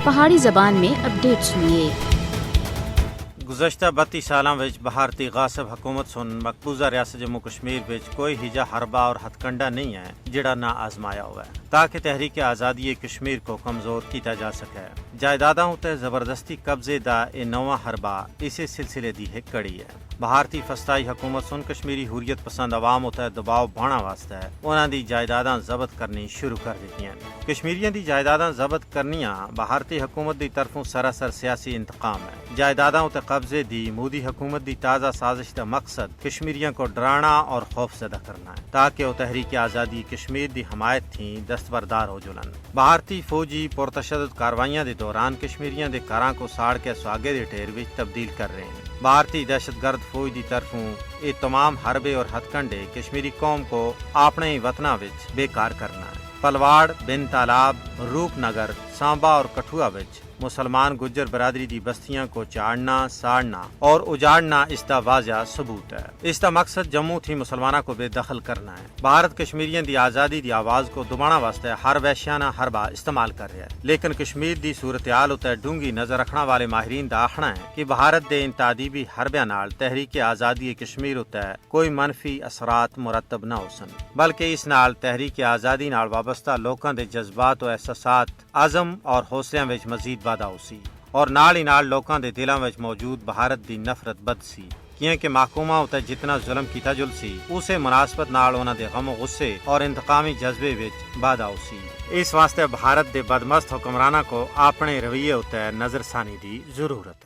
پہاڑی زبان میں اپڈیٹ سنیے۔ گزشتہ 32 سالاں وچ بھارتی غاصب حکومت سن مقبوضہ ریاست جموں کشمیر وچ کوئی ہجا حربہ اور ہتھ کنڈا نہیں ہے جڑا نہ آزمایا ہوا ہے تاکہ تحریک آزادی کشمیر کو کمزور کیتا جا سکے۔ جائیداداں تے زبردستی قبضے دا اے نواں حربہ اسی سلسلے دی ایک کڑی ہے۔ بھارتی فسطائی حکومت سن کشمیری حریت پسند عوام تے دباؤ بڑھانا واسطے انہاں دی جائیداداں ضبط کرنی شروع کر دتیاں۔ کشمیریاں دی جائیداداں ضبط کرنیاں بھارتی حکومت دی طرفوں سراسر سیاسی انتقام ہے۔ جائیداداں تے قبضے دی مودی حکومت دی تازہ سازش کا مقصد کشمیریوں کو ڈرانا اور خوف زدہ کرنا ہے تاکہ وہ تحریک آزادی کشمیر دی حمایت تھی دستبردار ہو جلن۔ بھارتی فوجی پرتشدد کاروائیاں دے دوران کشمیریوں دے گھراں کو ساڑ کے سواگے دے ٹھیر وچ تبدیل کر رہے ہیں۔ بھارتی دہشت گرد فوج دی طرفوں یہ تمام حربے اور ہتھ کنڈے کشمیری قوم کو اپنے ہی وطناں وچ بیکار کرنا ہے۔ پلواڑ، بن تالاب، روپ نگر، سانبا اور کٹھوعہ وچ مسلمان گجر برادری دی بستیاں کو چاڑنا، ساڑنا اور اجاڑنا اس دا واضح ثبوت ہے۔ اس دا مقصد جموں تھی مسلمانوں کو بے دخل کرنا ہے۔ بھارت کشمیریوں دی آزادی دی آواز کو دبانا واسطے ہر وحشیانہ حربہ استعمال کر رہا ہے، لیکن کشمیر دی صورتحال اتے ڈونگی نظر رکھنا والے ماہرین دا آخنا ہے کہ بھارت دے ان تعدیبی حربیاں نال تحریک آزادی کشمیر اتے کوئی منفی اثرات مرتب نہ ہو سن، بلکہ اس نال تحریک آزادی نال وابستہ لوکاں دے جذبات و احساسات، عزم اور حوصلیاں وچ مزید وادا ہو سی اور نال ہی نال لوکاں دے دلاں وچ موجود بھارت دی نفرت بد سی، کیونکہ محکومہ اتے جتنا ظلم کیتا جل سی اسے مناسبت نال انہاں دے غم و غصے اور انتقامی جذبے وچ وادا ہو سی۔ اس واسطے بھارت دے بدمست حکمراناں کو اپنے رویے اتے نظر ثانی دی ضرورت ہے۔